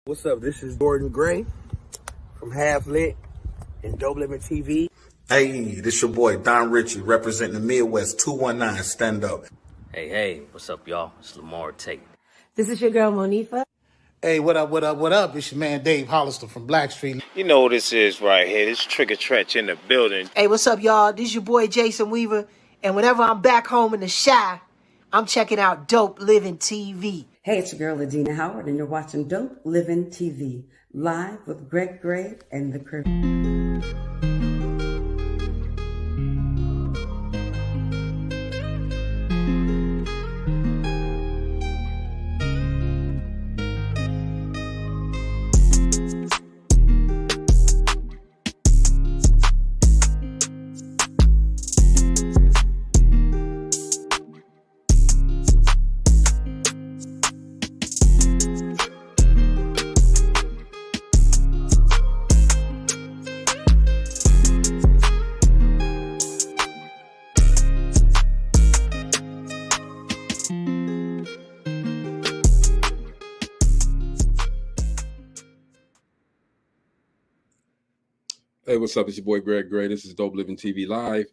What's up? This is Gordon Gray from Half Lit and DopelivenTV. Hey, this your boy Don Ritchie representing the Midwest 219 Stand Up. Hey, what's up, y'all? It's Lamar Tate. This is your girl, Monifa. Hey, what up? It's your man Dave Hollister from Blackstreet. You know what this is right here. This Trigger Trench in the building. Hey, what's up, y'all? This is your boy Jason Weaver. And whenever I'm back home in the Chi, I'm checking out Dope Living TV. Hey, it's your girl, Adina Howard, and you're watching Dope Living TV, live with Greg Gray and the crew. Hey, what's up? It's your boy Greg Gray. This is Dope Living TV Live.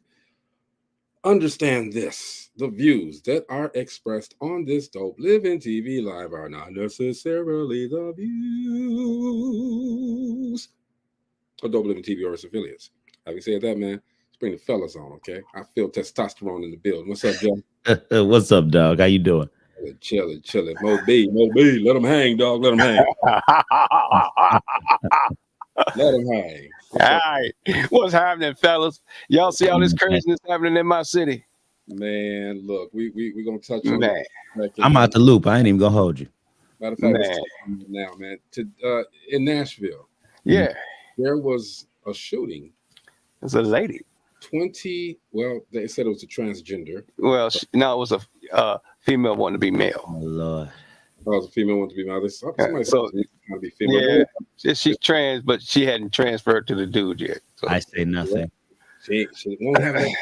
Understand this. The views that are expressed on this Dope Living TV Live are not necessarily the views of Dope Living TV or its affiliates. Having said that, man, let's bring the fellas on, okay? I feel testosterone in the building. What's up, Joe? What's up, dog? How you doing? Chilling. Mo B. Let them hang, dog. Let them hang. Let them hang. All right. What's happening, fellas? Y'all see all this craziness happening in my city? Man, look, we're going to touch on that. I'm out the loop. I ain't even going to hold you. Matter of fact, now, man, in Nashville, yeah, there was a shooting. It's a lady. They said it was a transgender. Well, no, it was a female wanting to be male. Oh, Lord. Oh, it was a female wanting to be male. Somebody said trying to be Yeah, female. she's trans, but she hadn't transferred to the dude yet. So. I say nothing. She won't have that.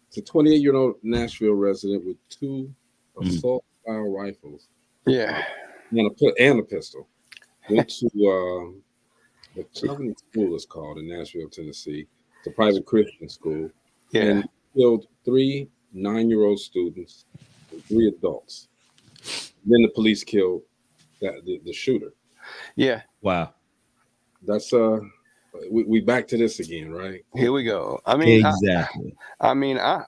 It's a 28-year-old Nashville resident with two assault-style rifles. Yeah. And a pistol. Went to the Covenant School is called in Nashville, Tennessee. It's a private Christian school. Yeah. And killed 3 9-year-old students and 3 adults. Then the police killed the shooter. Yeah. Wow. That's we back to this again, right? Here we go. I mean, exactly. I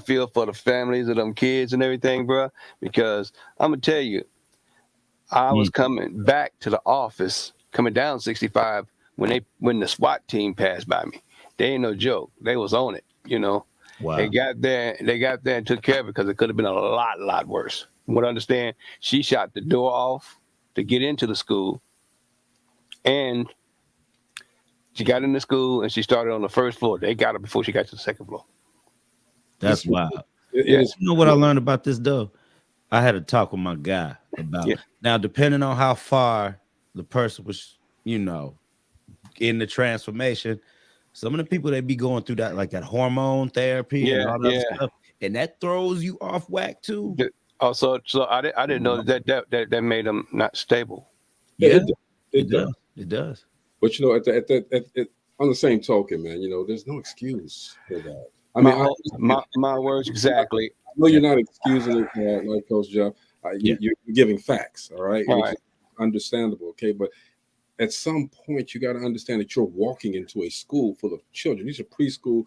feel for the families of them kids and everything, bro, because I'm gonna tell you, I was coming back to the office, coming down 65 when the SWAT team passed by me. They ain't no joke. They was on it, you know. Wow. They got there and took care of it because it could have been a lot worse. From what I understand, she shot the door off to get into the school, and she got into school and she started on the first floor. They got her before she got to the second floor. That's wild. You know what I learned about this, though? I had a talk with my guy about it. Now, depending on how far the person was, in the transformation, some of the people that be going through that, like that hormone therapy and all that stuff, and that throws you off whack too. Oh, so I didn't know that made them not stable. Yeah, it does. It does. But on the same token, man, there's no excuse for that. I mean, my words exactly. I know you're not excusing it, like Coach Jeff. You're giving facts, all right? All right. Understandable, okay? But at some point, you got to understand that you're walking into a school full of children. These are preschool.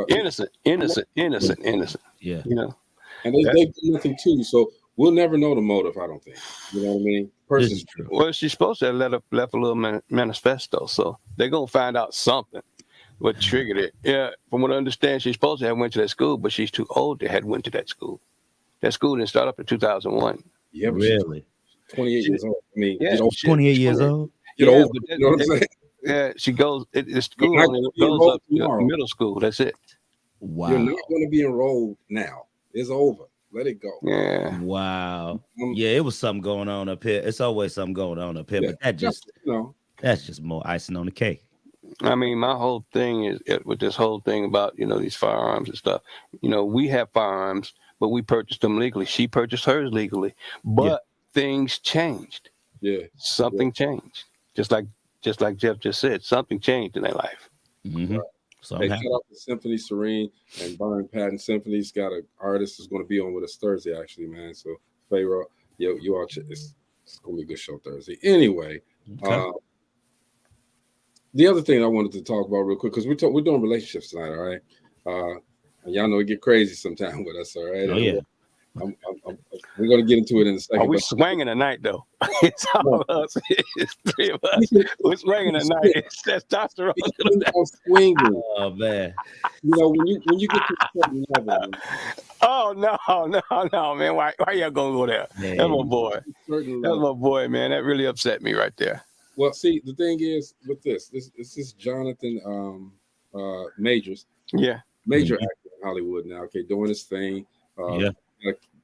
Innocent. Yeah. And they do nothing to you. So we'll never know the motive, I don't think. You know what I mean? Well, she's supposed to have left a little manifesto. So they're going to find out something. What triggered it. Yeah, from what I understand, she's supposed to have went to that school, but she's too old to have went to that school. That school didn't start up in 2001. Yeah, really? 28 years old. I mean, 28 years old? You know what I'm saying? Yeah, she goes, the school only goes up to middle school. That's it. Wow. You're not going to be enrolled now. It's over. Let it go. Yeah. Wow. Yeah, it was something going on up here. It's always something going on up here, but that's just more icing on the cake. I mean, my whole thing is with this whole thing about, these firearms and stuff. We have firearms, but we purchased them legally. She purchased hers legally, but things changed. Yeah. Something changed. Just like Jeff just said, something changed in their life. Mm-hmm. So Hey, shout out to Symphony Serene and Byron Patton. Symphony's got an artist who's going to be on with us Thursday, actually, man. So Pharaoh, you all, it's going to be a good show Thursday. Anyway, Okay. the other thing I wanted to talk about real quick, because we're doing relationships tonight, all right? And y'all know it get crazy sometime with us, all right? Oh yeah. We're going to get into it in a second. Are we swinging tonight, though? It's all us. It's three of us. We're swinging tonight. It's testosterone. Swinging. Oh man. You know, when you get to a certain level. Oh no, man! Why y'all gonna go there? Man. That's my boy. That's my boy, man. That really upset me right there. Well, see, the thing is with this is Jonathan Majors. Yeah, major actor in Hollywood now. Okay, doing his thing. Yeah.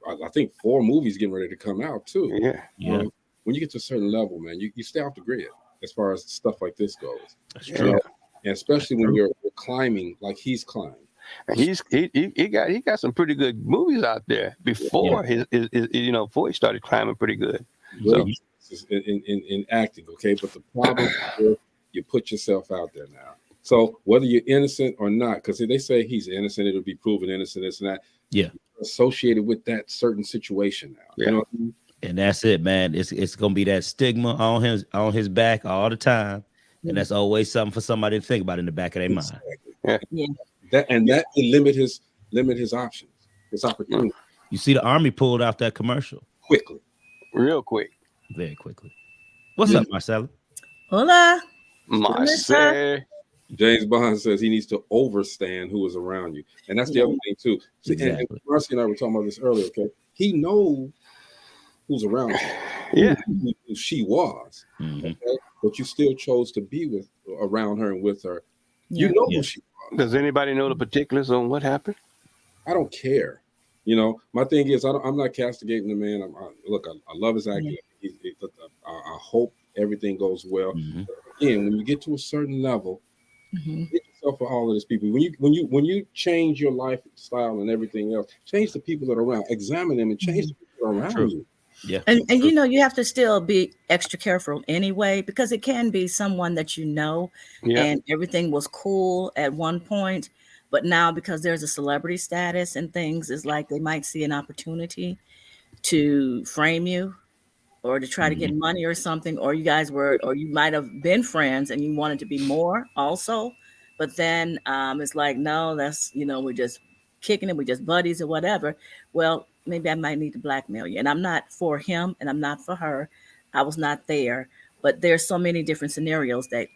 I think 4 movies getting ready to come out too. Yeah. When you get to a certain level, man, you stay off the grid as far as stuff like this goes. That's true. And especially when you're climbing like he's climbing. And he got some pretty good movies out there before his before he started climbing pretty good. So, in acting, okay, but the problem is you put yourself out there now. So whether you're innocent or not, because they say he's innocent, it'll be proven innocent, this and that. Yeah. You're associated with that certain situation now. Yeah. You know what I mean? And that's it, man. It's gonna be that stigma on his back all the time, and that's always something for somebody to think about in the back of their mind. Yeah. That will limit his options, his opportunity. You see, the Army pulled out that commercial quickly, real quick, very quickly. What's up, Marcella? Hola. Marcella. James Bond says he needs to overstand who is around you, and that's the other thing too. See, Exactly. and Marcy and I were talking about this earlier. Okay, he knows who's around you. Yeah, who she was, okay? But you still chose to be around her and with her. Yeah. You know who she was. Does anybody know the particulars on what happened? I don't care. You know, my thing is, I'm not castigating the man. I love his acting. I hope everything goes well. Again, when you get to a certain level, get yourself for all of these people. When you change your lifestyle and everything else, change the people that are around. Examine them and change the people around you. Yeah. And you know, you have to still be extra careful anyway, because it can be someone that you know, and everything was cool at one point, but now because there's a celebrity status and things, it's like they might see an opportunity to frame you or to try to get money or something, or you might have been friends and you wanted to be more also, but then it's like, no, that's, we're just kicking it, we're just buddies or whatever. Well, maybe I might need to blackmail you. And I'm not for him and I'm not for her. I was not there. But there's so many different scenarios that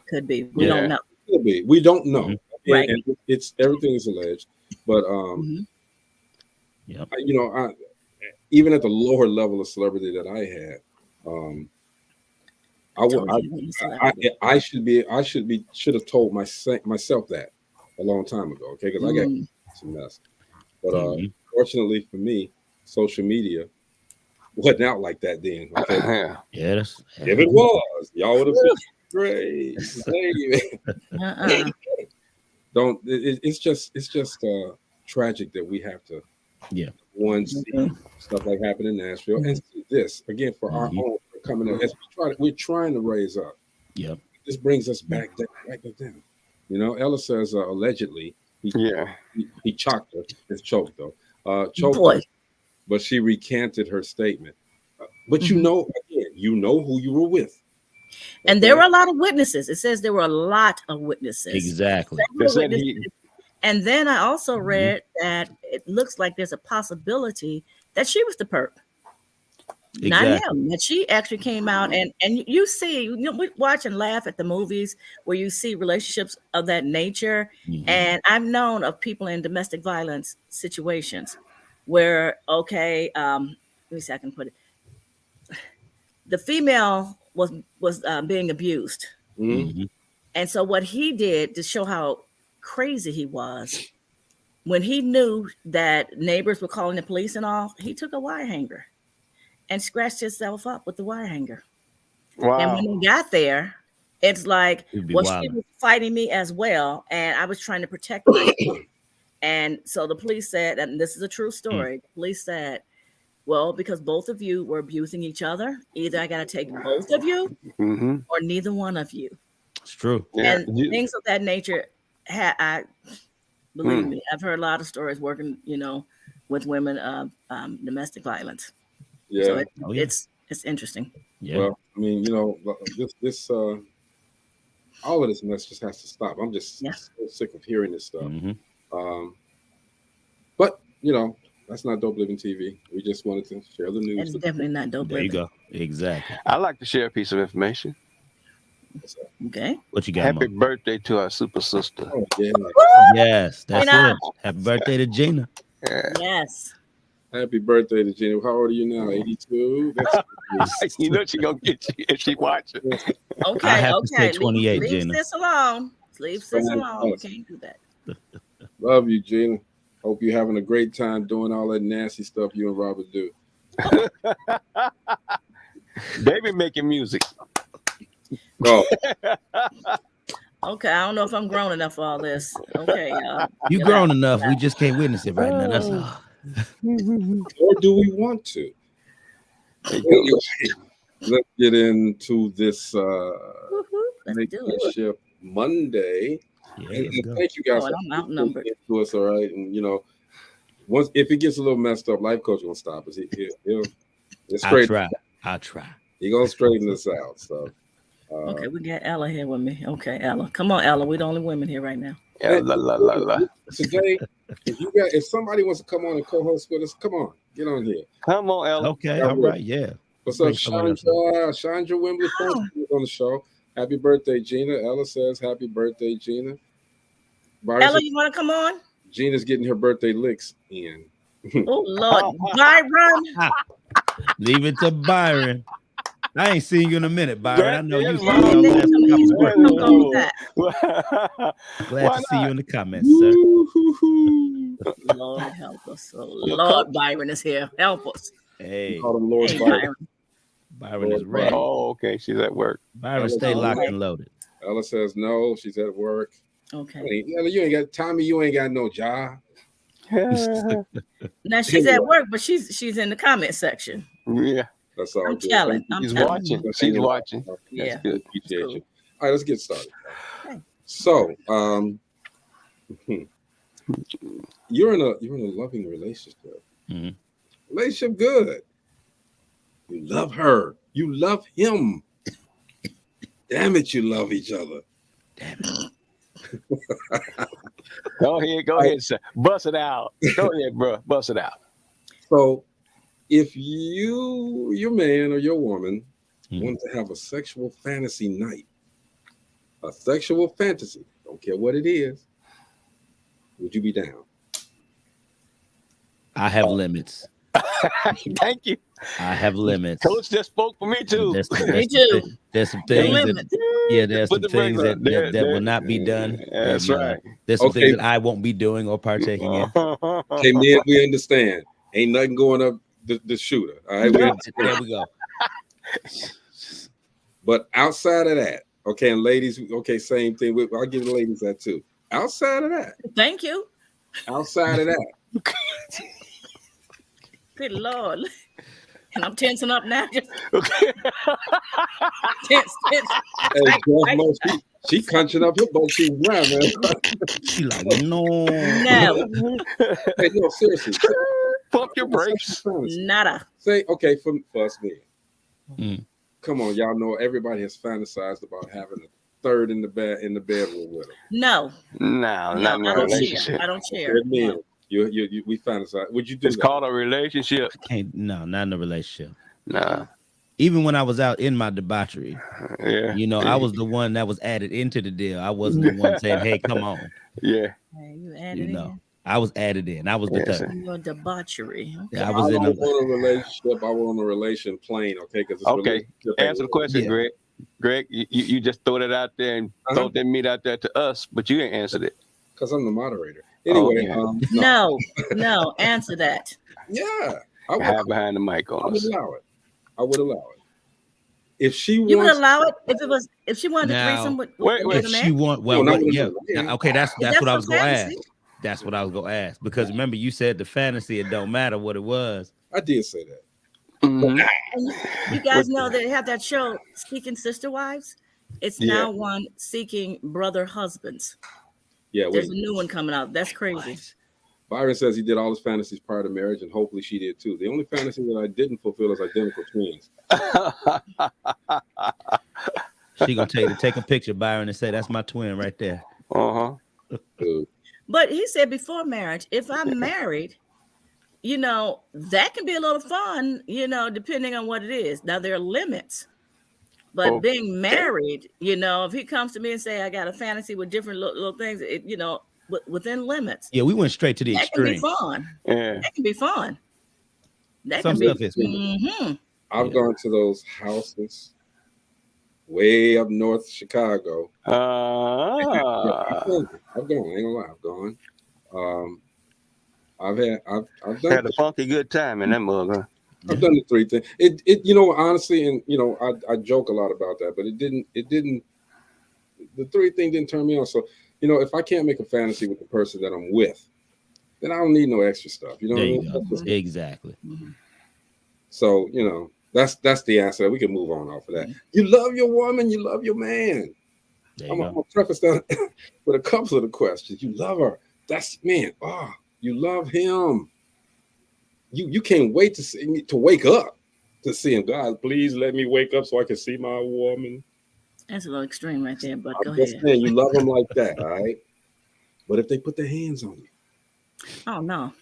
could be. We don't know. Could be. We don't know. Right. And it's everything is alleged. But even at the lower level of celebrity that I had, I should have told myself that a long time ago. Okay, because I got some mess. But fortunately for me, social media wasn't out like that then. Okay? If it was, y'all would have been great. It's just tragic that we have to see stuff like happened in Nashville and see this again for our own coming in as we're trying to raise up. Yeah, this brings us back down. You know, Ella says allegedly he choked her. It's choked though. Choked her, but she recanted her statement. But you know who you were with. And there were a lot of witnesses. It says there were a lot of witnesses. Exactly. And then I also read that it looks like there's a possibility that she was the perp. Not him. That she actually came out and you see, we watch and laugh at the movies where you see relationships of that nature. And I've known of people in domestic violence situations where, let me see, I can put it. The female was being abused. And so what he did to show how crazy he was, when he knew that neighbors were calling the police and all, he took a wire hanger and scratched himself up with the wire hanger. Wow. And when he got there, it's like, she was fighting me as well. And I was trying to protect myself. And so the police said, and this is a true story, the police said Well, because both of you were abusing each other. Either I got to take both of you or neither one of you. It's true. Yeah. And things of that nature, I believe me, I've heard a lot of stories working, with women of domestic violence. Yeah. So it's interesting. Yeah. Well, I mean, this all of this mess just has to stop. I'm just so sick of hearing this stuff. But that's not Dope Living TV. We just wanted to share the news. It's definitely not dope. There you go. Exactly. I like to share a piece of information. Okay. What you got? Happy Mom? birthday to our super sister. Oh, yeah. Yes, that's Gina. it. Happy birthday to Gina. Yes. Happy birthday to Gina. How old are you now? 82? You know she gonna get you if she watching. Okay. I have to say 28, leave Gina. this alone. Leave this alone. You can't do that. Love you, Gina. Hope you're having a great time doing all that nasty stuff you and Robert do. They be making music. Oh, Okay, I don't know if I'm grown enough for all this. Okay, You grown enough. We just can't witness it right now. That's all. or do we want to? Anyway, let's get into this Relationship Monday. Yeah, And let's go. thank you guys Oh, I'm outnumbered. to us, all right. And once if it gets a little messed up, life coach gonna stop us. He'll I'll try. He gonna straighten this out. So okay, we got Ella here with me. Okay, Ella, come on, Ella. We're the only women here right now. Yeah, la. today, if somebody wants to come on and co-host with us, come on, get on here. Come on, Ella. Okay, all right, yeah. What's up, Bring someone else Chandra Wembley on the show. Happy birthday, Gina. Ella says happy birthday, Gina. Byron Ella, says, you want to come on? Gina's getting her birthday licks in. Oh Lord, Byron. Leave it to Byron. I ain't seen you in a minute, Byron. I know you. He's Glad to see you in the comments, sir. Lord help us. Oh, Lord Byron is here. Help us. Hey, Call him Lord Hey, Byron. Byron is ready. Oh, okay. She's at work. Byron, stay locked and loaded. Ella says no, she's at work. Okay. Ella, you ain't got Tommy. You ain't got no job. Now she's at work, but she's in the comment section. Yeah. That's all. I'm good. telling. She's watching. She's watching. Yeah. That's good. Appreciate Cool. you. All right, let's get started. Okay. So, you're in a loving relationship. Mhm. Relationship good. You love her. You love him. Damn it, you love each other. Damn it. Go ahead, sir. Bust it out. Go ahead, bro. Bust it out. So, if your man or your woman want to have a sexual fantasy night, a sexual fantasy, don't care what it is, would you be down? I have limits. Thank you. I have limits. Coach just spoke for me too. There's Me too. There's some things limits. there's Put some the things brakes that on. will not be done. That's And, right. There's some Okay. things that I won't be doing or partaking in. Okay, men, we understand. Ain't nothing going up the shooter. All right, we understand. There we go. But outside of that, okay, and ladies, okay, same thing. I'll give the ladies that too. Outside of that, Thank you. outside of that, Good Lord. And I'm tensing up now. Just Okay. tense. hey, Jeff Mo, she crunching up her butt cheeks around, man. She like, no. No. Hey, no, seriously. Pump your brakes. Nada. Say, okay, for us men. Mm. Come on, y'all know everybody has fantasized about having a third in the bedroom with them. No. No, not in a I don't relationship. share. I don't share. Men, we fantasize. Would you do It's that? called a relationship. No, not in a relationship. Nah. Even when I was out in my debauchery, Yeah. I was the one that was added into the deal. I wasn't the one saying, "Hey, come on." Yeah. Hey, you added in. I was added in. I was the third. Your debauchery. Okay. Yeah, I I was in don't a want a relationship. I want a relation plane, okay? Because Okay. Answer the question, Yeah. Greg. Greg, you just throw that out there and throw that meat out there to us, but you ain't answered it. Because I'm the moderator. Anyway, No. Answer that. yeah, I Have behind the mic on would us. allow it. I would allow it. If she You would wants, allow it if she wanted Now, a threesome with wait, with if a she man? want, No, not with a yeah. man. Now, okay, that's That's what I was for gonna ask. fantasy. That's what I was gonna ask because remember you said the fantasy it don't matter what it was. I did say that. Mhm. And you guys know they have that show, Seeking Sister Wives. It's Yeah. now one seeking brother husbands. Yeah, There's a new one coming out. That's crazy. Byron says he did all his fantasies prior to marriage, and hopefully she did too. The only fantasy that I didn't fulfill is identical twins. She gonna tell you to take a picture, Byron, and say that's my twin right there. But he said before marriage, if I'm married, you know, that can be a little fun, you know, depending on what it is. Now there are limits. But being married, you know, if he comes to me and say I got a fantasy with different little things, it, you know, within limits. Yeah, we went straight to the extreme. That can be fun. Yeah. That can be fun. That Some can stuff be. is fun. I've gone to those houses way up north Chicago. I've gone. I ain't gonna lie. I've gone. I've done had a funky good time in that mug, huh? I've done the three things. It you know, honestly, and you know, I joke a lot about that, but it didn't the three thing didn't turn me on. So, you know, if I can't make a fantasy with the person that I'm with, then I don't need no extra stuff. You know There what I you mean? go. Exactly. So, you know, that's the answer. We can move on off of that. You love your woman, you love your man. I'm gonna preface that with a couple of the questions. You love her. That's man. Oh, you love him. You can't wait to wake up to see him. God, please let me wake up so I can see my woman. That's a little extreme right there, but go I'm just ahead. saying, you love them like that, all right? But if they put their hands on you, oh no,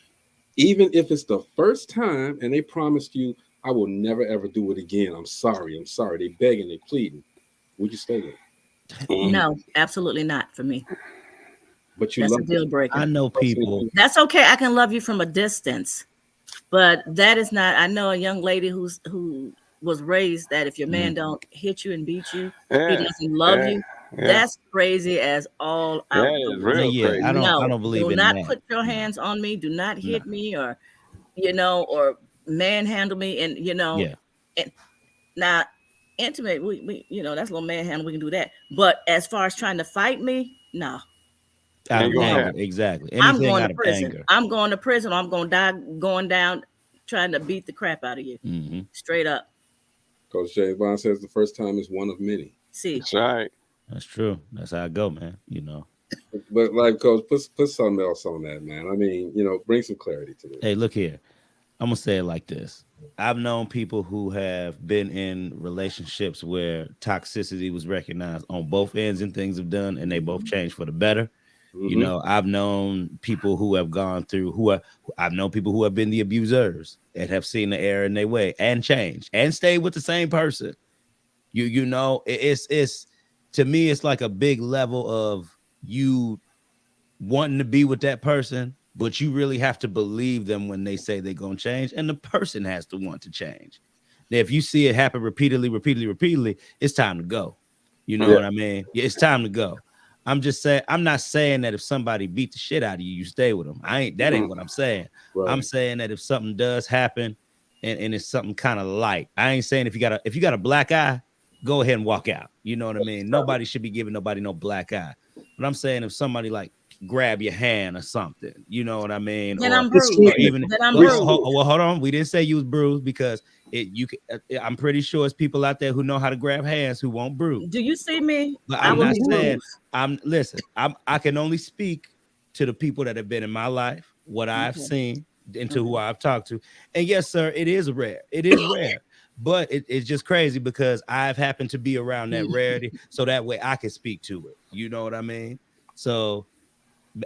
even if it's the first time and they promised you, I will never ever do it again. I'm sorry. They begging, they pleading. Would you stay there? No, absolutely not for me. But you that's love a deal breaker. I know people. That's okay. I can love you from a distance, but that is not. I know a young lady who was raised that if your man don't hit you and beat you, he doesn't love you. That's crazy as all out. That is real crazy. I don't believe do in not that. put your hands on me. Do not hit me, or you know, or manhandle me, and you know. And now, intimate, we you know, that's a little manhandle. We can do that, but as far as trying to fight me, no. Out of anger, exactly. Anything I'm going out to of prison. anger. I'm going to prison. Or I'm going to die going down, trying to beat the crap out of you. Straight up. Coach James Bond says the first time is one of many. See, that's right. That's true. That's how I go, man. You know. But like, Coach, put something else on that, man. I mean, you know, bring some clarity to this. Hey, look here. I'm gonna say it like this. I've known people who have been in relationships where toxicity was recognized on both ends and things have done, and they both changed for the better. You know, I've known people who have gone through I've known people who have been the abusers and have seen the error in their way and changed and stayed with the same person. You know, it's to me, it's like a big level of you wanting to be with that person, but you really have to believe them when they say they're gonna change, and the person has to want to change. Now, if you see it happen repeatedly, it's time to go. You know what I mean? Yeah, it's time to go. I'm just saying, I'm not saying that if somebody beat the shit out of you, you stay with them. That ain't what I'm saying. Right. I'm saying that if something does happen and it's something kind of light, I ain't saying if you got a black eye, go ahead and walk out. You know what I mean? Nobody should be giving nobody no black eye. But I'm saying if somebody like grab your hand or something, you know what I mean? Then I'm bruised. Well, hold on. We didn't say you was bruised because I'm pretty sure it's people out there who know how to grab hands who won't bruise. Do you see me? But I'm not saying I can only speak to the people that have been in my life, what I've seen, and to who I've talked to. And yes, sir, it is rare. It is rare. But it's just crazy because I've happened to be around that rarity, so that way I can speak to it. You know what I mean? So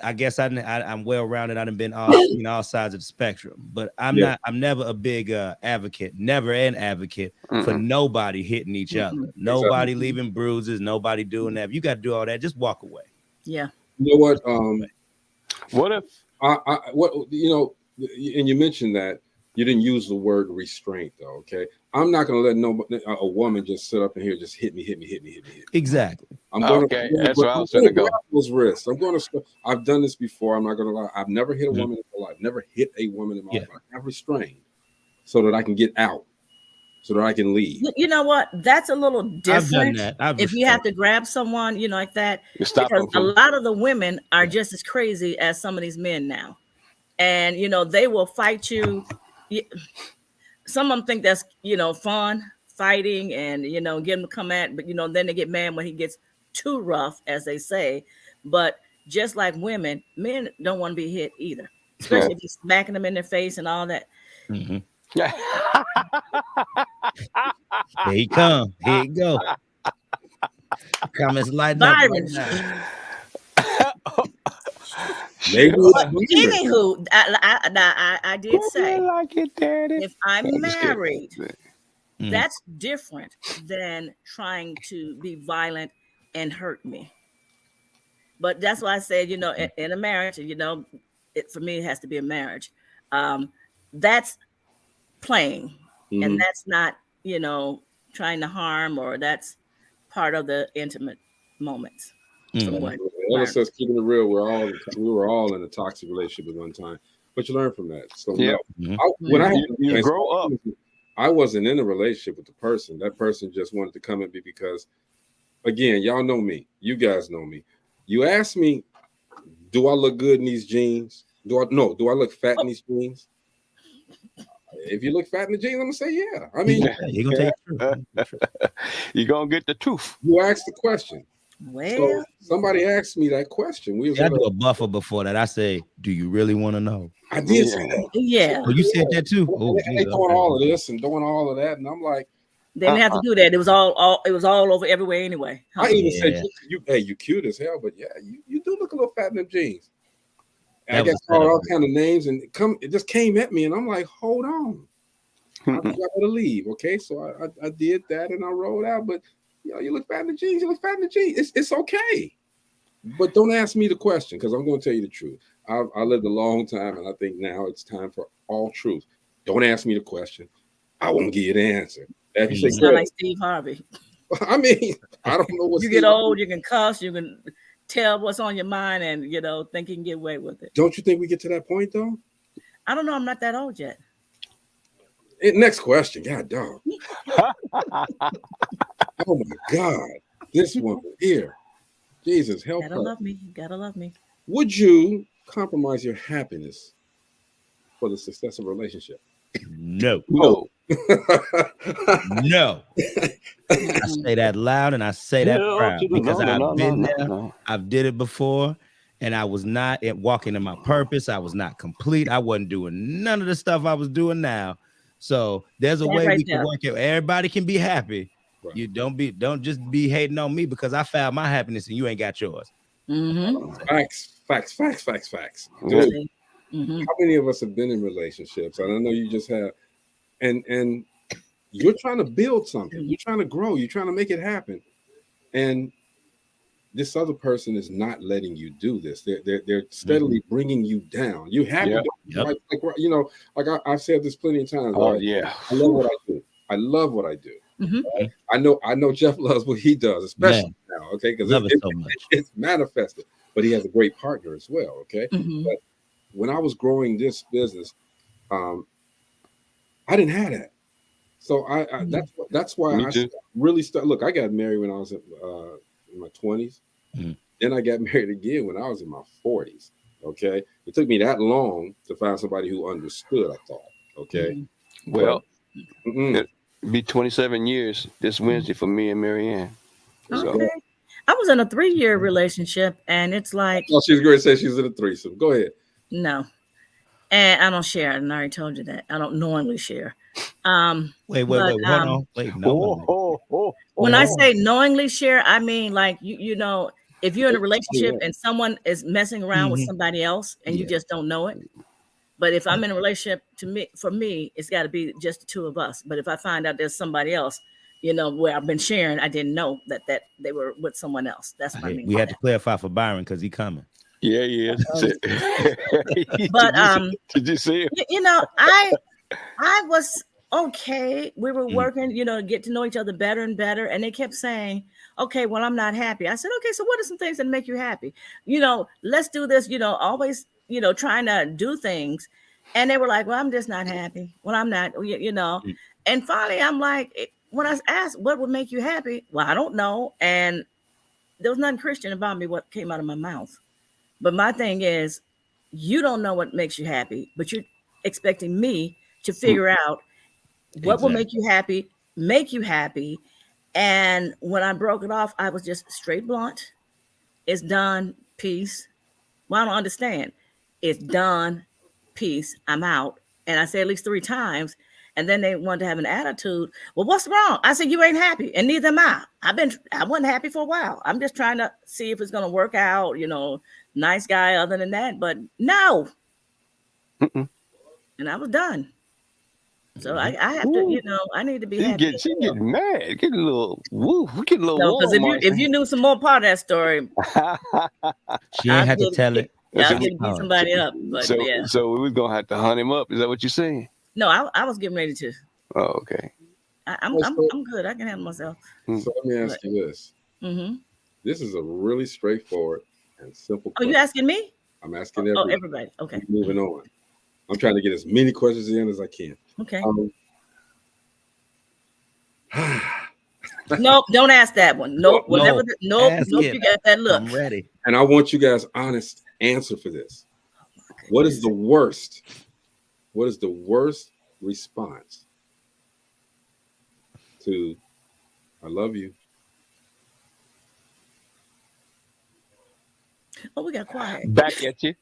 I guess I'm well rounded. I've been all sides of the spectrum, but I'm never a big advocate, never an advocate for nobody hitting each other, nobody leaving bruises, nobody doing that. If you got to do all that, just walk away. Yeah. You know what? What if what you know? And you mentioned that you didn't use the word restraint, though. Okay, I'm not going to let a woman just sit up in here just hit me. Exactly. I'm going that's where I was going to go. Those wrists. I've done this before. I'm not going to lie. I've never hit a woman in my life. Never hit a woman in my life. I have restrained so that I can get out, so that I can leave. You know what? That's a little different. I've done that. If you have to grab someone, you know, like that, because a lot of the women are just as crazy as some of these men now, and you know they will fight you. some of them think that's, fun, fighting and, get him to come at, but, then they get mad when he gets too rough, as they say. But just like women, men don't want to be hit either, especially if he's smacking them in their face and all that. Mm-hmm. Here he come. Here he go. Comments lighting up right now. Anywho, I did say, like it, Daddy. If I'm married, that's different than trying to be violent and hurt me. But that's why I said, in a marriage, for me, it has to be a marriage. That's playing, and that's not, trying to harm, or that's part of the intimate moments. Ella says, keeping it real, we were all in a toxic relationship at one time, but you learn from that. So you grow up. I wasn't in a relationship with the person. That person just wanted to come at me because, again, y'all know me. You guys know me. You ask me, do I look good in these jeans? Do I look fat in these jeans? If you look fat in the jeans, I'm gonna say yeah. I mean, you're gonna take it. You're gonna get the truth. You asked the question. Well, so somebody asked me that question. I do a buffer before that. I say, do you really want to know? I did say that. Yeah. Oh, you said that too. Oh, they doing all of this and doing all of that, and I'm like, they didn't have to do that. It was all over everywhere anyway. I even said, you cute as hell, but yeah, you do look a little fat in them jeans. And I got called all kind of names, and it just came at me, and I'm like, hold on, I got to leave. Okay, so I did that, and I rolled out. But you look fat in the jeans. You look fat in the jeans. It's okay, but don't ask me the question because I'm going to tell you the truth. I lived a long time, and I think now it's time for all truth. Don't ask me the question. I won't give you the answer. You sound like Steve Harvey. I mean, I don't know what you get old. You can cuss. You can tell what's on your mind, and think you can get away with it. Don't you think we get to that point though? I don't know. I'm not that old yet. Next question. God dog. Oh my God. This one here. Jesus, help her. Love me. You gotta love me. Would you compromise your happiness for the success of a relationship? No. No. No. I say that loud and I say that proud because I've been there. I've did it before, and I was not walking in my purpose. I was not complete. I wasn't doing none of the stuff I was doing now. So there's a way we can work it. Everybody can be happy. Right. You don't just be hating on me because I found my happiness and you ain't got yours. Facts. Dude, how many of us have been in relationships? And I know you just have, and you're trying to build something. You're trying to grow. You're trying to make it happen. And this other person is not letting you do this. They're steadily bringing you down. You have to, like I've said this plenty of times. Oh, right? yeah. I love what I do. I love what I do. Right? I know Jeff loves what he does, especially now, okay? Because it's manifested. But he has a great partner as well, okay? But when I was growing this business, I didn't have that. So that's why I really started. Look, I got married when I was in my 20s. Then I got married again when I was in my 40s. Okay, it took me that long to find somebody who understood. I thought, okay, well, it'll be 27 years this Wednesday for me and Marianne. So. Okay. I was in a 3-year relationship, and it's like, oh, she's going to say she's in a threesome. Go ahead. No, and I don't share. And I already told you that I don't knowingly share. Wait, hold on. Wait, no. When I say knowingly share, I mean like you know, if you're in a relationship and someone is messing around with somebody else and you just don't know it. But if I'm in a relationship, for me, it's got to be just the two of us. But if I find out there's somebody else, where I've been sharing, I didn't know that they were with someone else. That's what I mean. We had to clarify for Byron because he's coming. Yeah, he is. But did you see it? I was okay. We were working, to get to know each other better and better. And they kept saying, okay, well, I'm not happy. I said, okay, so what are some things that make you happy? Let's do this, always, trying to do things. And they were like, well, I'm just not happy. Well, I'm not, And finally, I'm like, when I asked what would make you happy, well, I don't know. And there was nothing Christian about me, what came out of my mouth. But my thing is, you don't know what makes you happy, but you're expecting me to figure out what will Exactly. make you happy. And when I broke it off, I was just straight blunt. It's done. Peace. Well, I don't understand. It's done. Peace. I'm out. And I said at least 3 times. And then they wanted to have an attitude. Well, what's wrong? I said, you ain't happy. And neither am I. I wasn't happy for a while. I'm just trying to see if it's going to work out, nice guy other than that. But no. Mm-mm. And I was done. So I have to, I need to be happy. She getting mad. Get a little woo. Get a little No, because warm. if you knew some more part of that story, She ain't had to tell it. I was going to beat somebody up. But yeah. So we was gonna have to hunt him up. Is that what you're saying? No, I was getting ready to. Oh, okay. I'm good. I can handle myself. So let me ask you this. Mm-hmm. This is a really straightforward and simple Oh, question. you asking me? I'm asking everybody. Oh, everybody. Okay. Moving on. I'm trying to get as many questions in as I can. Okay. Nope, don't ask that one. Nope, whatever. Nope, you got that look. I'm ready. And I want you guys' honest answer for this. What is the worst? What is the worst response to "I love you"? Oh, we got quiet. Back at you.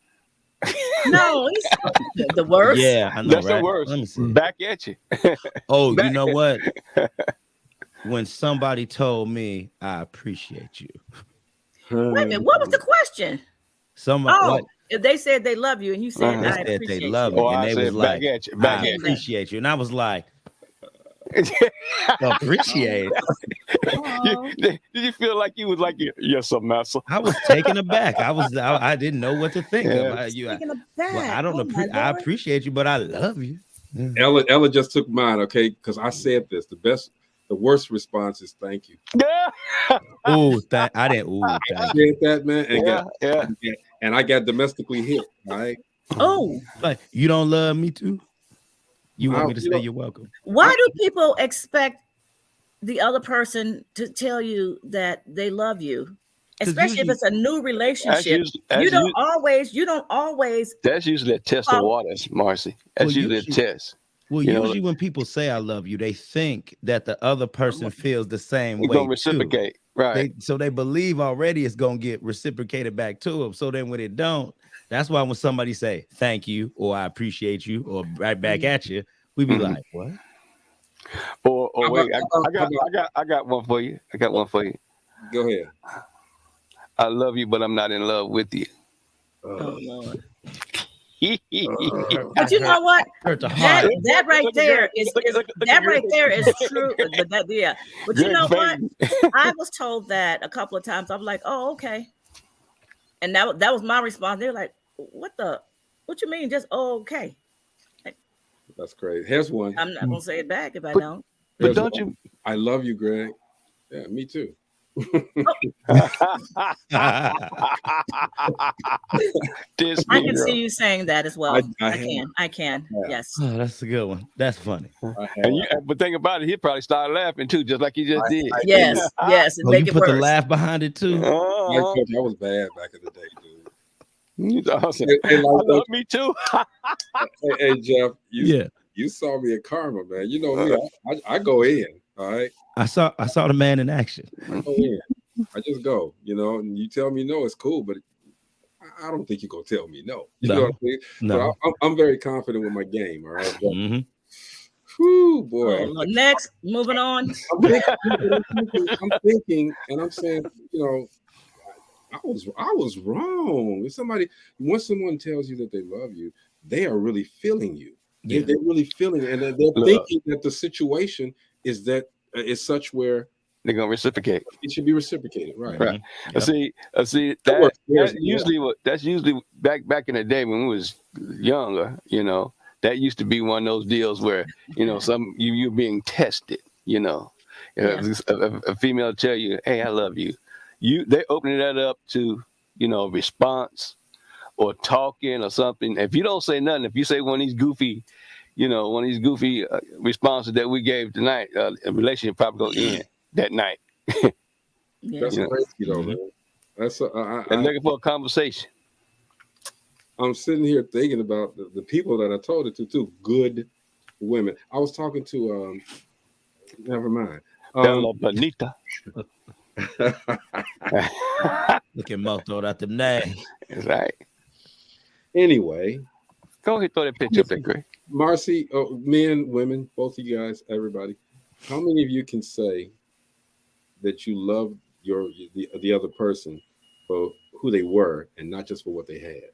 No, it's the worst. Yeah, I know. That's right? the worst. Let me see. Back at you. Oh, you know what? When somebody told me, I appreciate you. Wait a minute, what was the question? Somebody, if they said they love you and you said they I said appreciate they love you. me, and they was like, back at you. Back I at you. appreciate you. And I was like, appreciate. Did you feel like you was like, yes, sir, master? I was taken aback. I didn't know what to think Yeah. of. Taken aback. Well, I don't Oh, my I Lord. appreciate you, but I love you. Ella just took mine, okay? Because I said this. The worst response is "thank you." Oh, I didn't. Ooh, I thank you. said that, man, and and I got domestically hit. All right. Oh, Like, you don't love me too? You want me to You say know- you're welcome? why do people expect the other person to tell you that they love you? 'Cause Especially if usually- it's a new relationship. That's You don't always That's usually a test of waters, Marcy. That's Well, usually a test. Well, You know, usually when people say I love you, they think that the other person feels the same We're way. gonna reciprocate, right? So they believe already it's gonna get reciprocated back to them. So then when it don't, that's why when somebody say thank you or I appreciate you or right back at you, we be like, what? Or wait, I got one for you. I got one for you. Go ahead. I love you, but I'm not in love with you. Oh Lord. But But you know what? Hurt the heart. That right there is true. But you know what? I was told that a couple of times. I'm like, oh, okay. And that was my response. They're like, what you mean? Just okay. That's crazy. Here's one. I'm not gonna say it back if I don't. But don't you? I love you, Greg. Yeah, me too. This I can girl. see you saying that as well. I can. Yeah. Yes. Oh, that's a good one. That's funny. But think about it, he probably started laughing too, just like he just did. Yes. Yes. Oh, Make you it put the worse. laugh behind it too. Coach, I was bad back in the day, dude. He's awesome. Hey, I love me too. hey, Jeff, Yeah. you saw me at Karma, man. You know me. I go in. All right. I saw the man in action. I go in. I just go, and you tell me no, it's cool, but I don't think you're gonna tell me no. You know what I mean? No. So I'm very confident with my game. All right. But, Mhm. whew, boy. Oh, Lord. Next, moving on. I'm thinking, and I'm saying, I was wrong. Once someone tells you that they love you, they are really feeling you. Yeah. They're really feeling it, and they're thinking that the situation is such where They're gonna reciprocate. it should be reciprocated, right? Right. Yep. See, that's usually back in the day when we was younger, that used to be one of those deals where, you're being tested, If a female tell you, hey, I love you, they opening that up to, response or talking or something. If you don't say nothing, if you say one of these goofy responses that we gave tonight, a relationship probably go end that night. That's crazy though, man. And looking for a conversation. I'm sitting here thinking about the people that I told it to too. Good women. I was talking to never mind. Bella Bonita. Look at Mo throwing out them names. That's right. Anyway, go ahead, throw that picture up there, Greg. Marcy, men, women, both of you guys, everybody. How many of you can say that you love the other person for who they were and not just for what they had?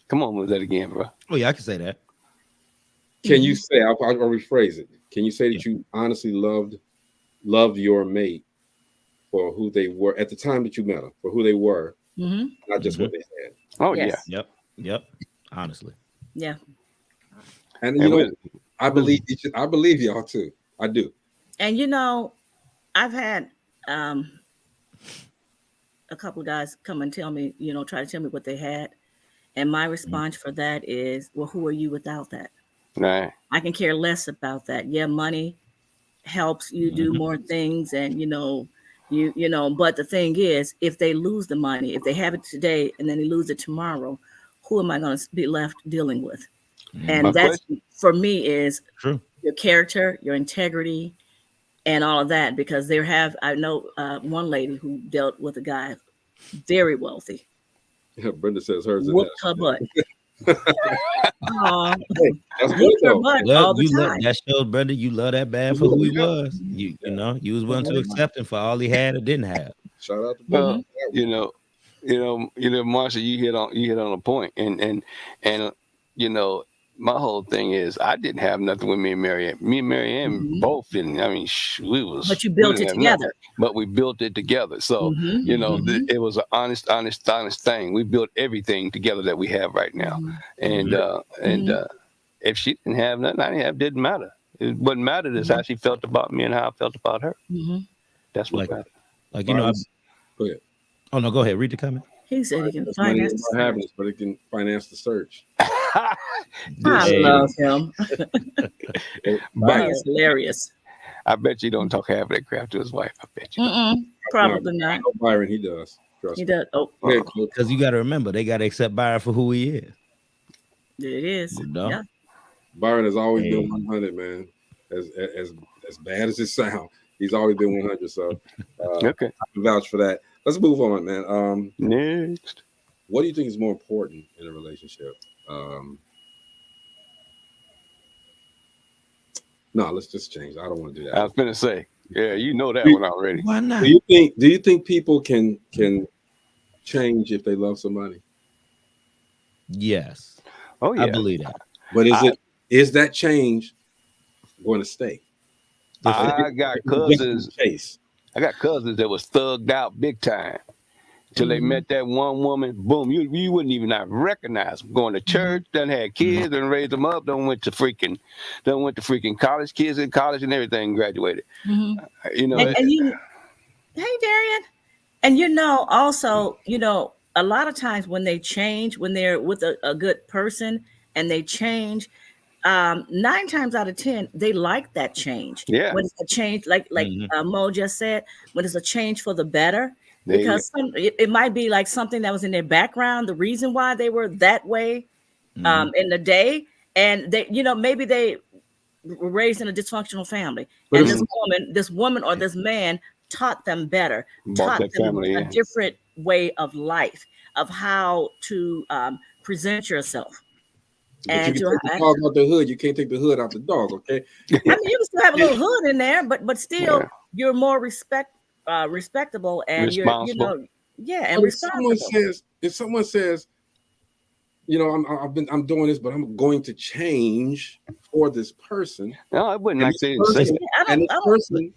Come on with that again, bro. Oh yeah, I can say that. Can you say? I'll rephrase it. Can you say that you honestly loved your mate for who they were at the time that you met them, for who they were, not just what they had? Oh Yes. Yep. Honestly. Yeah. And you know, I believe y'all too. I do. And you know, I've had a couple of guys come and tell me, try to tell me what they had. And my response for that is, well, who are you without that? Right. I can care less about that. Yeah, money helps you do more things, and but the thing is, if they lose the money, if they have it today and then they lose it tomorrow, who am I going to be left dealing with? And that's for me is true. Your character, your integrity, and all of that. Because I know one lady who dealt with a guy very wealthy. Yeah, Brenda says hers. Whooped her butt. That's good though. All the time. That shows, Brenda, you love that man for who he was. You know, you was willing to accept him for all he had or didn't have. Shout out to Brenda. Marsha, you hit on a point, and my whole thing is I didn't have nothing with me and Marianne. Me and Marianne both didn't. I mean, we was. But you built it together. Nothing, but we built it together. So it was an honest thing. We built everything together that we have right now. And if she didn't have nothing, I didn't have. Didn't matter. What mattered is how she felt about me and how I felt about her. That's what mattered. Like go ahead. Oh no, go ahead. Read the comment. He said he can finance happiness, but it can finance the search. I love him. That's hilarious. I bet you don't talk half of that crap to his wife. I bet you. Probably not. I know Byron, he does. He does. Oh, because you got to remember, they got to accept Byron for who he is. It is. Yeah. Byron has always been 100, man. As bad as it sounds, he's always been 100. So, okay, I can vouch for that. Let's move on, man. Next, what do you think is more important in a relationship? No, let's just change. I don't want to do that. I was gonna say, yeah, you know that one already. Why not? Do you think people can change if they love somebody? Yes. Oh yeah, I believe that. But is that change going to stay? I got cousins. I got cousins that was thugged out big time till they met that one woman. Boom, you wouldn't even not recognize them. Going to church, done had kids, done raised them up, done went to freaking college, kids in college and everything, graduated. You know, and you, hey Darian, and also, a lot of times when they change, when they're with a good person and they change, 9 times out of 10, they like that change. Yeah. When it's a change, like Mo just said, when it's a change for the better, because it might be like something that was in their background, the reason why they were that way in the day, and they, maybe they were raised in a dysfunctional family, and this woman or this man taught them better, taught them a different way of life, of how to present yourself. But and you can take the dog out the hood. You can't take the hood out the dog, okay? I mean, you can still have a little hood in there, but still, you're more respectable, and responsible. And responsible. If someone says, I'm doing this, but I'm going to change for this person. No, I wouldn't like to say that. And this person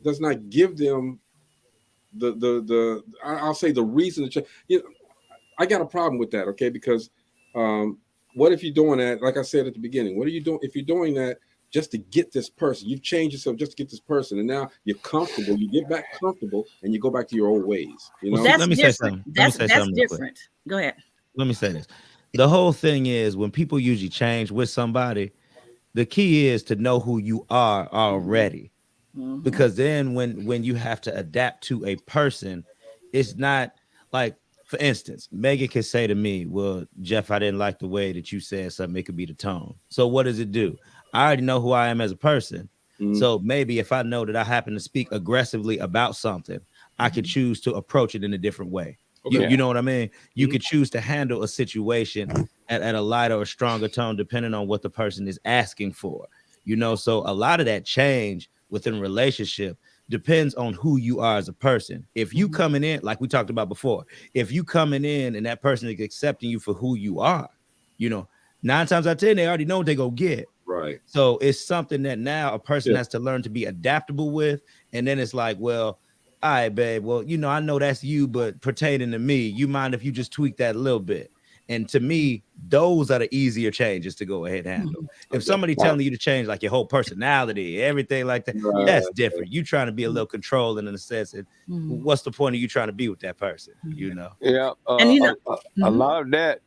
does not give them the I'll say the reason to change. I got a problem with that, okay? Because what if you're doing that? Like I said at the beginning, what are you doing if you're doing that just to get this person? You've changed yourself just to get this person, and now you're comfortable. You get back comfortable, and you go back to your old ways. Let me say something. That's different. Go ahead. Let me say this. The whole thing is when people usually change with somebody, the key is to know who you are already. Because then when you have to adapt to a person, it's not like, for instance, Megan can say to me, well, Jeff, I didn't like the way that you said something. It could be the tone. So what does it do? I already know who I am as a person. So maybe if I know that I happen to speak aggressively about something, I could choose to approach it in a different way. Okay. You know what I mean? You could choose to handle a situation at a lighter or stronger tone, depending on what the person is asking for. You know, so a lot of that change within a relationship depends on who you are as a person. If you coming in, like we talked about before, if you coming in and that person is accepting you for who you are, you know, 9 times out of 10, they already know what they go get. Right. So it's something that now a person has to learn to be adaptable with. And then it's like, well, all right, babe, well, you know, I know that's you, but pertaining to me, you mind if you just tweak that a little bit? And to me, those are the easier changes to go ahead and handle. If somebody telling you to change like your whole personality, everything like that, that's different. You trying to be a little controlling in a sense. And what's the point of you trying to be with that person? You know? Yeah. And you know, a lot of that,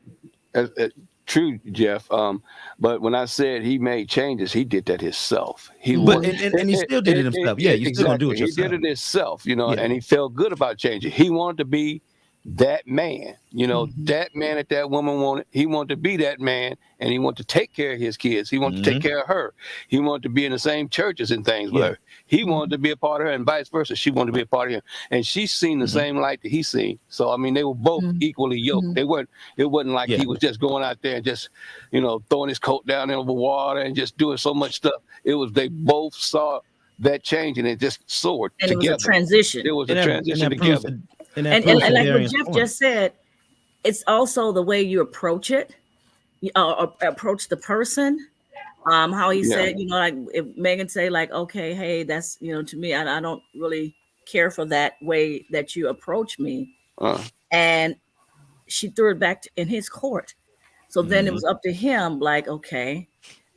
true, Jeff. But when I said he made changes, he did that himself. And he still did it himself. Yeah, you still gonna do it yourself. He did it himself, you know, and he felt good about changing. He wanted to be that man, you know, that man that that woman wanted. He wanted to be that man, and he wanted to take care of his kids. He wanted to take care of her. He wanted to be in the same churches and things with her. He wanted to be a part of her, and vice versa. She wanted to be a part of him, and she seen the same light that he seen. So I mean, they were both equally yoked. They weren't. It wasn't like he was just going out there and just, you know, throwing his coat down over water and just doing so much stuff. It was they both saw that change, and it just soared and together. It was a transition. It was a transition together. And like what Jeff just said, it's also the way you approach it, approach the person. How he said, you know, like if Megan say like, okay, hey, that's, you know, to me, I don't really care for that way that you approach me. And she threw it back in his court. So then it was up to him, like, okay,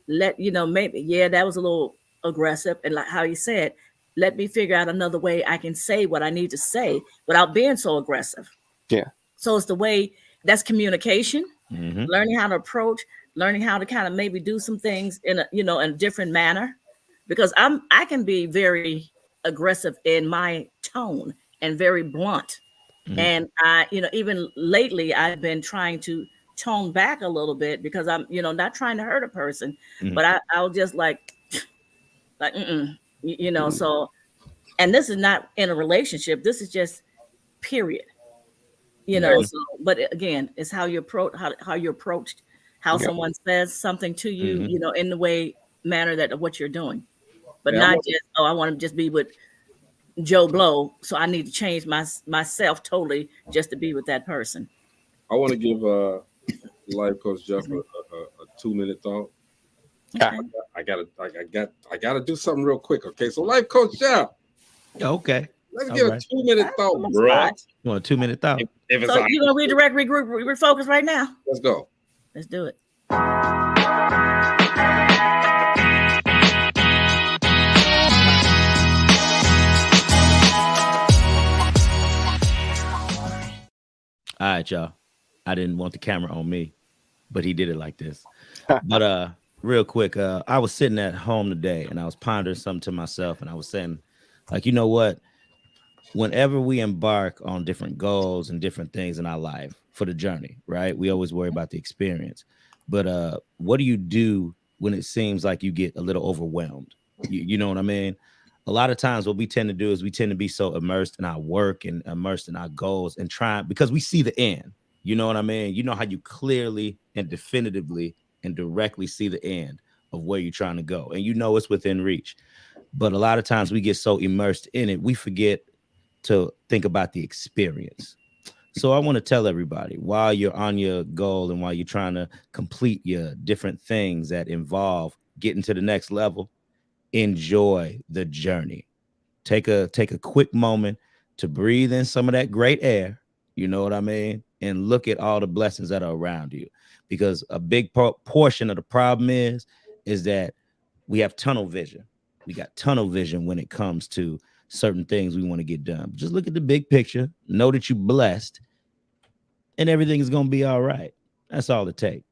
maybe, that was a little aggressive. And like how he said, let me figure out another way I can say what I need to say without being so aggressive. Yeah. So it's the way, that's communication, learning how to approach, learning how to kind of maybe do some things in a different manner, because I can be very aggressive in my tone and very blunt. And I, even lately I've been trying to tone back a little bit because I'm, not trying to hurt a person, but I'll just so, and this is not in a relationship. This is just period, so, but again, it's how you approach, how you approached, how someone says something to you, in the manner that of what you're doing, but not just, I want to just be with Joe Blow, so I need to change myself totally just to be with that person. I want to give life coach Jeff a 2-minute thought. Okay. I gotta do something real quick. Okay, so life coach Jeff. Okay. Let's get a 2-minute thought, bro. You want a 2-minute thought? So you're gonna redirect, regroup, refocus right now. Let's go. Let's do it. All right, y'all. I didn't want the camera on me, but he did it like this. But real quick, I was sitting at home today and I was pondering something to myself, and I was saying, like, you know what? Whenever we embark on different goals and different things in our life for the journey, right? We always worry about the experience. But what do you do when it seems like you get a little overwhelmed? You know what I mean? A lot of times what we tend to do is we tend to be so immersed in our work and immersed in our goals and trying, because we see the end. You know what I mean? You know how you clearly and definitively and directly see the end of where you're trying to go. And you know it's within reach. But a lot of times we get so immersed in it, we forget to think about the experience. So I want to tell everybody, while you're on your goal and while you're trying to complete your different things that involve getting to the next level, enjoy the journey. Take a quick moment to breathe in some of that great air. You know what I mean? And look at all the blessings that are around you, because a big portion of the problem is that we have tunnel vision. We got tunnel vision when it comes to certain things we want to get done. Just look at the big picture, know that you're blessed, and everything is going to be all right. That's all it takes.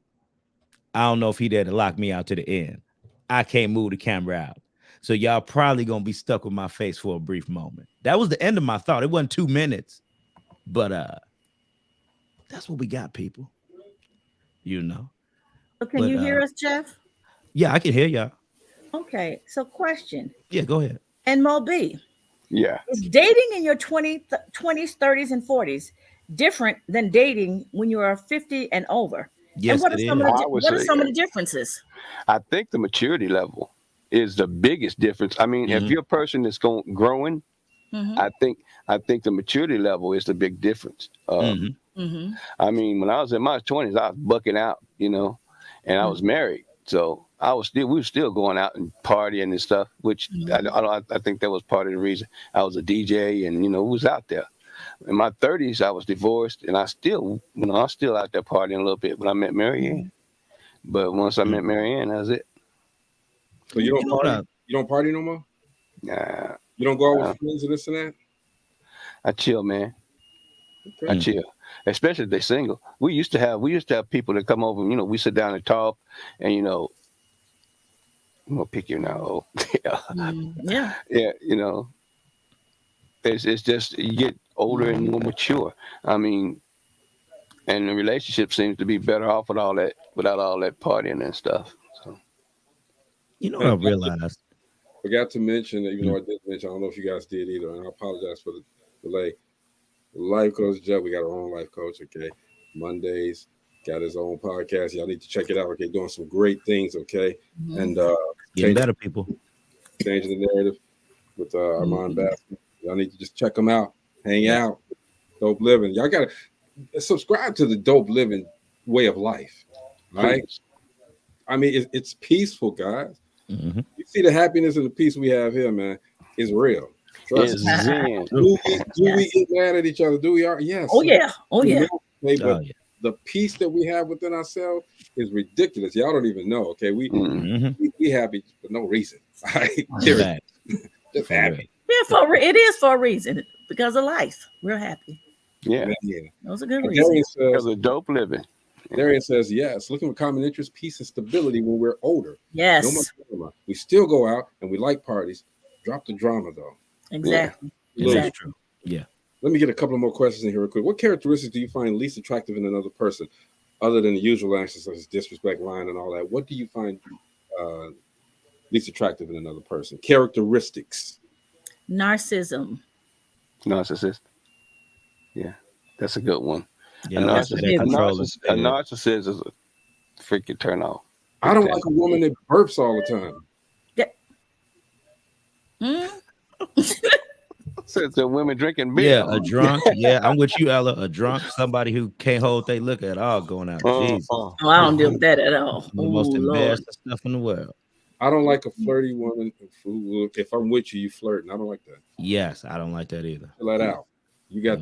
I don't know if he there to lock me out to the end. I can't move the camera out. So y'all probably going to be stuck with my face for a brief moment. That was the end of my thought. It wasn't 2 minutes, but That's what we got, people. You know. So can you hear us, Jeff? Yeah, I can hear y'all. Okay. So question. Yeah, go ahead. And Mo B. Yeah. Is dating in your 20s, 30s, and 40s different than dating when you are 50 and over? Yes, and what are some of the, would what are say, some of the differences? I think the maturity level is the biggest difference. I mean, if you're a person that's growing, I think the maturity level is the big difference. I mean, when I was in my 20s, I was bucking out, you know, and I was married, so we were still going out and partying and stuff. Which I think that was part of the reason. I was a DJ, and was out there. In my 30s, I was divorced, and I still out there partying a little bit when I met Mary Ann. But once I met Mary Ann, that was it. So you don't party? You don't party no more? Nah. You don't go out with friends and this and that? I chill, man. Okay. I chill, especially if they're single. We used to have people that come over. We sit down and talk, and I'm gonna pick you now. Yeah. Yeah. It's just you get older and more mature. I mean, and the relationship seems to be better off with without all that partying and stuff. So, what I realized. Forgot to mention that, even though I did mention, I don't know if you guys did either, and I apologize for the delay. Life coach Jeff, we got our own life coach. Okay, Mondays got his own podcast. Y'all need to check it out. Okay, doing some great things. Okay, and getting better, people. Changing the narrative with Armand Bassman. Y'all need to just check them out. Hang out. Dope Living. Y'all gotta subscribe to the Dope Living way of life. Right? I mean, it's peaceful, guys. You see the happiness and the peace we have here, man. Is real. Trust me. Do we get mad at each other? Do we are? Yes. Oh yeah. But the peace that we have within ourselves is ridiculous. Y'all don't even know. Okay, we happy for no reason. Right? Just happy. Yeah, it is for a reason, because of life. We're happy. Yeah. Those are good reasons. Because of dope living. Darian says, yes, looking for common interest, peace, and stability when we're older. Yes. No more drama. We still go out and we like parties. Drop the drama, though. Exactly. Yeah. That's true. Yeah. Let me get a couple more questions in here real quick. What characteristics do you find least attractive in another person, other than the usual answers such as disrespect, lying, and all that? What do you find least attractive in another person? Characteristics. Narcissism. Narcissist. Yeah, that's a good one. Yeah, a narcissist is a freaking turn off. I don't like a woman that burps all the time. Since the women drinking beer. Yeah, a drunk. Yeah, I'm with you, Ella. A drunk, somebody who can't hold their liquor at all going out. Jesus. Oh, I don't deal with that at all. The most embarrassing stuff in the world. I don't like a flirty woman who, if I'm with you, you flirting. I don't like that. Yes, I don't like that either. Fill that out. You got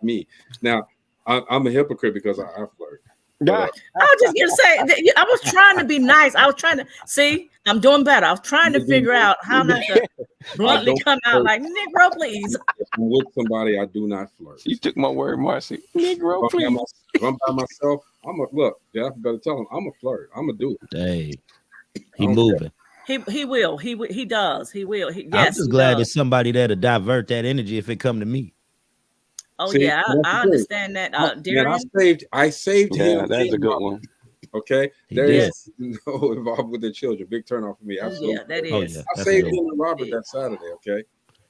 me. Now, I'm a hypocrite because I flirt. I was just gonna say, I was trying to be nice. I was trying to see. I'm doing better. I was trying to figure out how not to bluntly come out like Negro, please. If I'm with somebody, I do not flirt. You took my word, Marcy. Negro, please. If I'm by myself, look. Jeff, better tell him I'm a flirt. I'm a do it. Hey, he moving. He will. He does. He will. Yes, I'm just glad there's somebody there to divert that energy if it come to me. Oh, see, yeah, I understand that. Man, I saved him. Yeah, that's a good one. Okay, there is no involved with the children. Big turn off for me. Absolutely. Yeah, that is. I saved him and Robert that Saturday. Okay,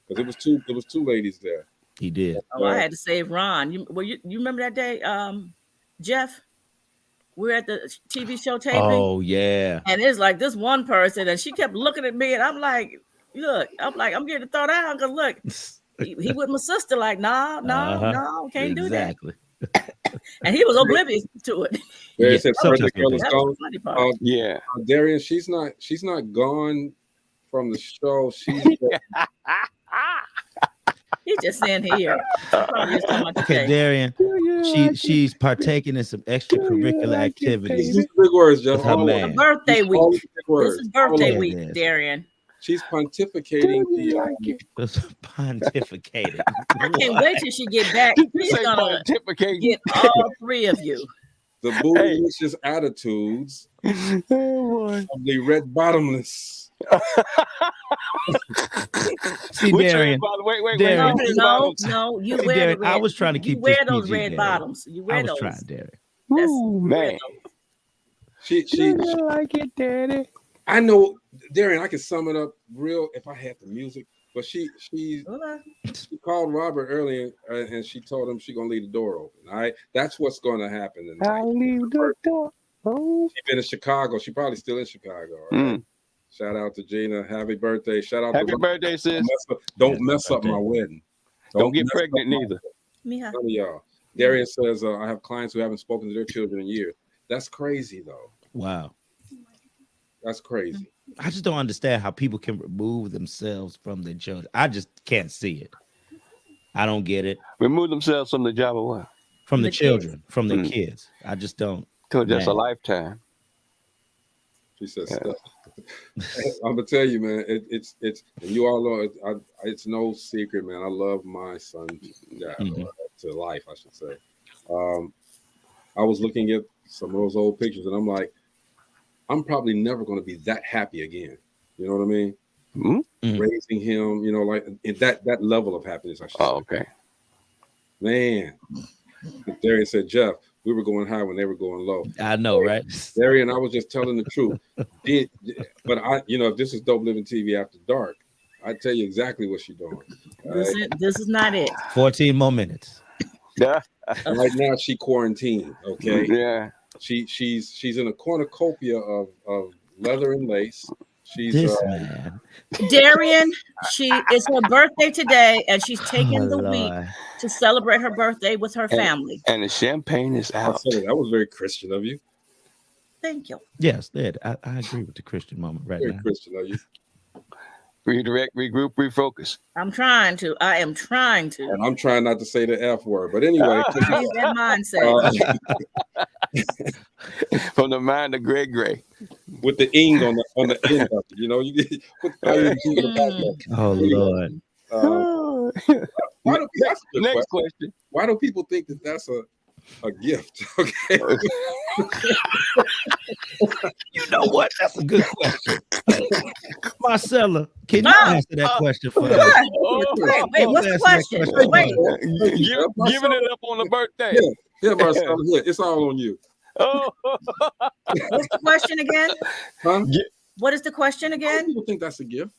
because it was two ladies there. He did. Oh, I had to save Ron. You remember that day, Jeff? We were at the TV show taping. Oh yeah. And it's like this one person, and she kept looking at me, and I'm like, look, I'm getting to throw down because look. He with my sister, like, no, can't do that. And he was oblivious to it. Darian said, the girl is gone. Yeah, Darian, she's not gone from the show. She's he's just saying here. Okay, Darian, she's partaking in some extracurricular activities. These big words, Jeff. Birthday week. This is birthday week, Darian. She's pontificating pontificating. I can't wait till she get back. She's gonna get all three of you. The bootylicious attitudes of the red bottomless. See, Which Darian. wait. Darian. No, you See, wear Darian, the red. I was trying to You keep wear this those PG, red Darian. bottoms. You wear I was those. trying, Darian. Ooh, man. She like it, Daddy. I know, Darian, I could sum it up real if I had the music, but she called Robert earlier and she told him she's gonna leave the door open. All right, that's what's gonna happen tonight. I'll leave the door. Oh. She's been in Chicago. She probably still in Chicago. All right? Shout out to Gina. Happy birthday. Shout out Happy birthday, sis. Don't mess up my wedding. Don't get pregnant neither. Mija. None of y'all. Darian says, I have clients who haven't spoken to their children in years. That's crazy, though. Wow. That's crazy. I just don't understand how people can remove themselves from their children. I just can't see it. I don't get it. Remove themselves from the job of what? From the children, from their kids. I just don't. So just a lifetime. She says, I'm gonna tell you, man. It's and you all know it's no secret, man. I love my son to life, I should say. I was looking at some of those old pictures, and I'm like, I'm probably never going to be that happy again. You know what I mean? Raising him, you know, like that level of happiness. I should say. Okay. Man, Darian said, Jeff, we were going high when they were going low. I know, right? Darian, I was just telling the truth. But if this is Dope Living TV After Dark, I'd tell you exactly what she's doing. This is not it. 14 more minutes. Yeah. Right now, she quarantined. Okay. Yeah. She's in a cornucopia of leather and lace. She's man. Darian, it's her birthday today, and she's taking the week to celebrate her birthday with her family. And the champagne is out. That was very Christian of you. Thank you. Yes, I agree with the Christian moment right very now. Christian of you. Redirect, regroup, refocus. I am trying to. And I'm trying not to say the F word, but anyway. Leave that mindset. From the mind of Greg Gray. With the ing on the end of it, you know, you get put Oh Lord. Next question. Why do people think that that's a gift? Okay. You know what? That's a good question. Marcella, can you answer that question for us? Wait, what's the question? Wait. Giving it up on the birthday. Yeah, Marcella, it's all on you. Oh. What's the question again? Huh? What is the question again? People think that's a gift.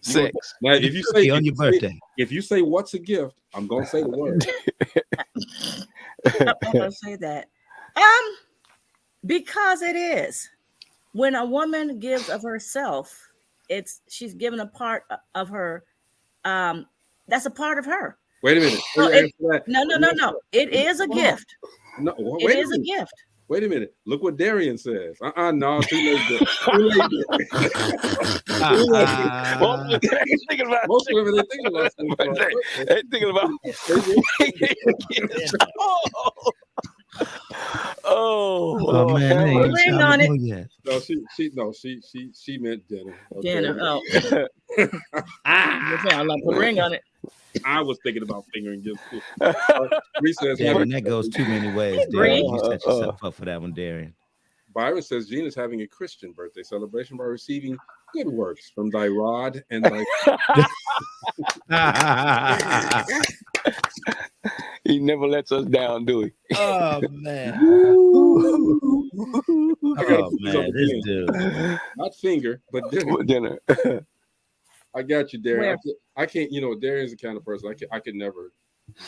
Sex. Now, if you say on your birthday, if you say what's a gift, I'm gonna say the word. I'm gonna say that. Because it is. When a woman gives of herself, she's given a part of her. That's a part of her. Wait a minute. No. It is a gift. No, it is a gift. Wait a minute. Look what Darian says. No, too late. Most women ain't thinking about Oh man, put a ring on it. No, she meant dinner. Okay. Dinner. Oh. Put a ring on it. I was thinking about fingering gifts too. Says, Darian, that goes too many ways. Darian. You set yourself up for that one, Darian. Byron says Gina's having a Christian birthday celebration by receiving good works from thy rod and thy. He never lets us down, do he? Oh man. This dude. Not finger, but dinner. I got you, Darian. I can't, Darian's the kind of person I could never.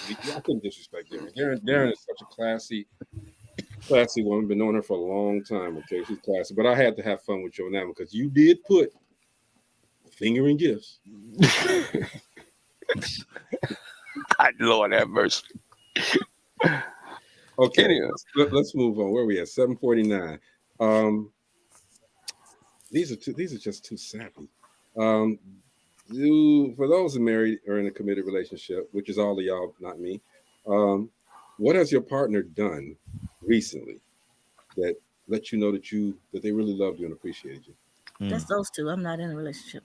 I couldn't disrespect Darian. Darian is such a classy woman. Been knowing her for a long time. Okay, she's classy. But I had to have fun with you on that one because you did put fingering gifts. Lord have mercy. Okay, anyway. Let's move on. Where are we at? 7:49. These are just too sappy. For those who are married or in a committed relationship, which is all of y'all, not me, what has your partner done recently that let you know that they really loved you and appreciated you? That's those two. I'm not in a relationship.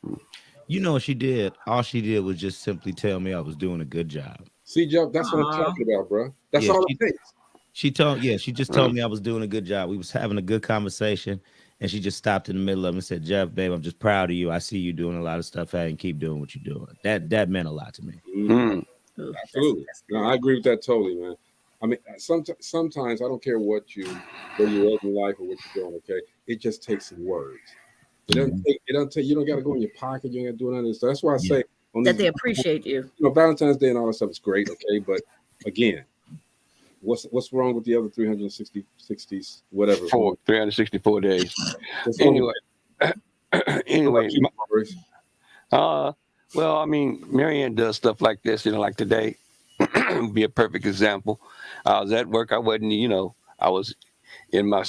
You know what she did? All she did was just simply tell me I was doing a good job. See, Jeff, that's what I'm talking about, bro. That's all it takes. She just told me I was doing a good job. We was having a good conversation, and she just stopped in the middle of it and said, "Jeff, babe, I'm just proud of you. I see you doing a lot of stuff, and keep doing what you're doing." That meant a lot to me. Ooh, Absolutely. that's No, I agree with that totally, man. I mean, sometimes I don't care where you are in life or what you're doing. Okay, it just takes some words. It doesn't take. You don't got to go in your pocket. You ain't got to do none of this. So that's why I say on that these, they appreciate you. you know, Valentine's Day and all that stuff is great. Okay, but again, what's wrong with the other 360 whatever 364 days. What's wrong Anyway, with that? well, I mean, Marianne does stuff like this, like today, be a perfect example. I was at work. I wasn't, I was in my,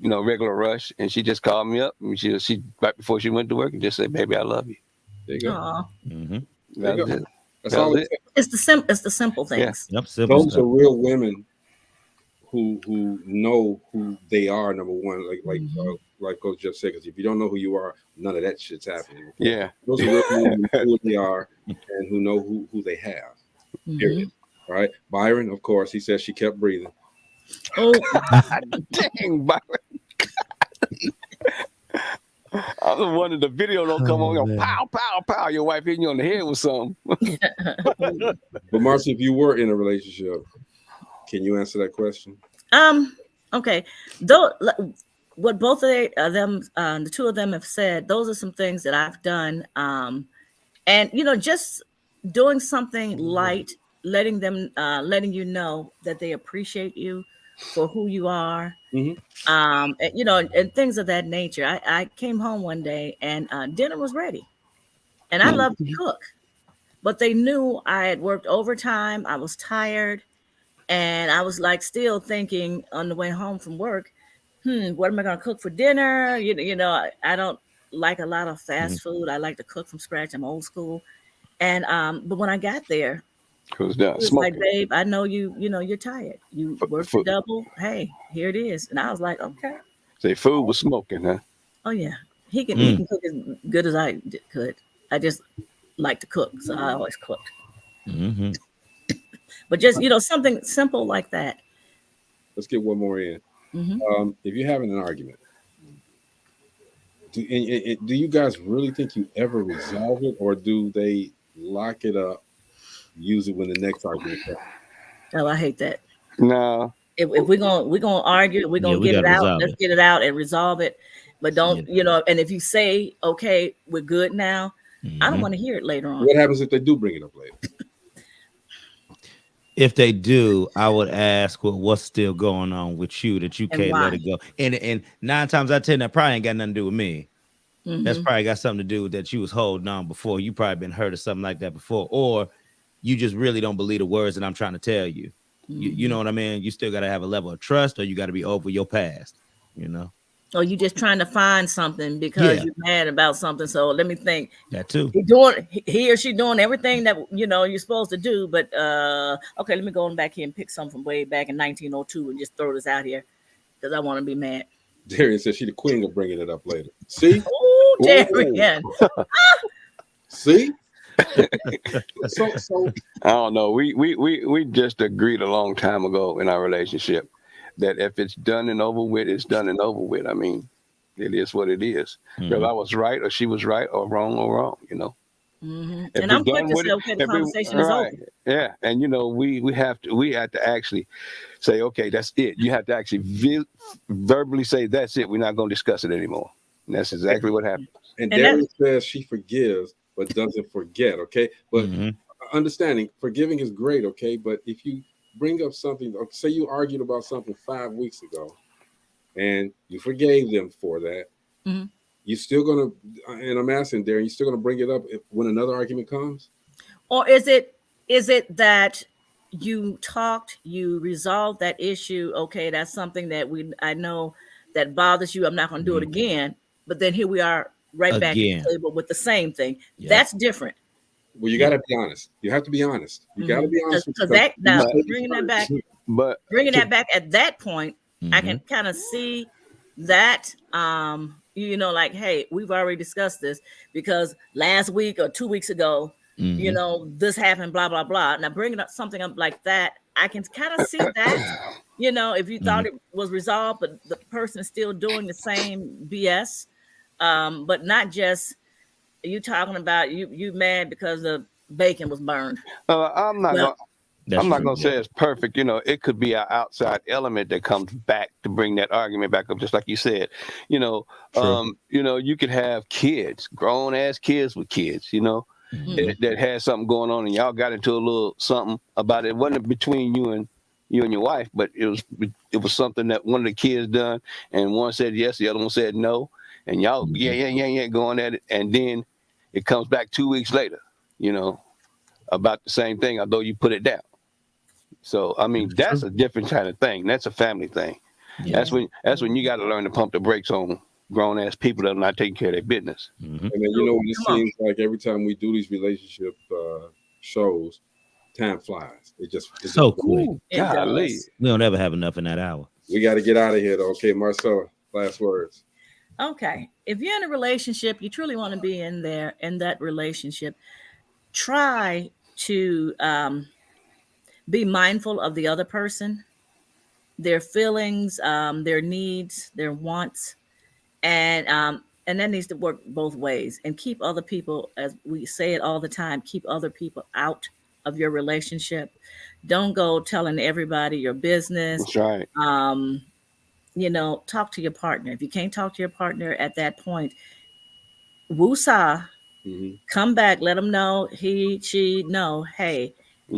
regular rush, and she just called me up, and she right before she went to work, and just said, "Baby, I love you." There you go. That's There you go. it. That's all it takes. It's the simple things. Yep, simple Those stuff. are real women who know who they are. Number one, like Coach Jeff said, because if you don't know who you are, none of that shit's happening. Okay? Yeah. Those are real women who know who they are and who know who they have. Period. All right. Byron, of course, he says she kept breathing. Oh, dang, Byron. I was wondering the video don't come on. Pow, pow, pow. Your wife hitting you on the head with something. But Marcy, if you were in a relationship, can you answer that question? Okay. Though what both of them, the two of them have said, those are some things that I've done. And just doing something light, letting you know that they appreciate you for who you are. And things of that nature. I came home one day and dinner was ready, and I love to cook, but they knew I had worked overtime. I was tired, and I was like still thinking on the way home from work, what am I going to cook for dinner? I don't like a lot of fast food. I like to cook from scratch. I'm old school. And but when I got there, it was like, "Babe, I know you're tired. You worked a double. Hey, here it is." And I was like, "Okay." Say food was smoking, huh? Oh yeah, he can cook as good as I could. I just like to cook, so I always cooked. But just something simple like that. Let's get one more in. If you're having an argument, do you guys really think you ever resolve it, or do they lock it up, use it when the next argument comes? Oh, I hate that. No. If we're gonna argue, we're gonna get it out. Let's get it out and resolve it. But don't and if you say, "Okay, we're good now," I don't want to hear it later on. What happens if they do bring it up later? If they do, I would ask, well, what's still going on with you that you can't let it go? And 9 times out of 10, that probably ain't got nothing to do with me. That's probably got something to do with that you was holding on before. You probably been hurt or something like that before, or you just really don't believe the words that I'm trying to tell you. You know what I mean? You still got to have a level of trust, or you got to be over your past, Or you just trying to find something because you're mad about something. So let me think. That too. He or she doing everything that you're supposed to do. But okay, let me go on back here and pick something from way back in 1902 and just throw this out here because I want to be mad. Darian says she the queen of bringing it up later. See? Oh, Darian. See? so I don't know. We just agreed a long time ago in our relationship that if it's done and over with, it's done and over with. I mean, it is what it is. Whether I was right or she was right or wrong, And I'm quick to say, okay, the conversation is over. Yeah, and we have to actually say, okay, that's it. You have to actually verbally say, that's it. We're not going to discuss it anymore. And that's exactly what happened. And Darian says she forgives but doesn't forget. Okay, but understanding forgiving is great. Okay, but if you bring up something, say you argued about something 5 weeks ago, and you forgave them for that. You still gonna, and I'm asking Darren, you still gonna bring it up when another argument comes? Or is it that you talked, you resolved that issue? Okay, that's something that I know that bothers you. I'm not gonna do it again. But then here we are right back at the table with the same thing. That's different. Well, you gotta be honest. You have to be honest. You gotta be honest. Because bringing that back at that point, I can kind of see that. Like, hey, we've already discussed this because last week or 2 weeks ago, this happened, blah, blah, blah. Now bringing up something up like that, I can kind of see that. You know, if you thought it was resolved, but the person is still doing the same BS, but not just you talking about you mad because the bacon was burned. I'm not Well, gonna. That's I'm not true, gonna say it's perfect. You know, it could be an outside element that comes back to bring that argument back up, just like you said. You know, you could have kids, grown ass kids with kids. You know, that had something going on, and y'all got into a little something about it. It wasn't between you and your wife, but it was something that one of the kids done, and one said yes, the other one said no, and y'all going at it, and then it comes back 2 weeks later. You know, about the same thing, although you put it down. So I mean, that's a different kind of thing. That's a family thing. Yeah. That's when you got to learn to pump the brakes on grown ass people that are not taking care of their business. And then you know, it seems like every time we do these relationship shows, time flies. It's so quick. Golly. We don't ever have enough in that hour. We got to get out of here, though. Okay, Marcella, last words. Okay. If you're in a relationship, you truly want to be in that relationship, try to be mindful of the other person, their feelings, their needs, their wants, and that needs to work both ways. And keep other people, as we say it all the time, keep other people out of your relationship. Don't go telling everybody your business. That's right. Talk to your partner. If you can't talk to your partner at that point, woosah, come back, let them know, she know, hey,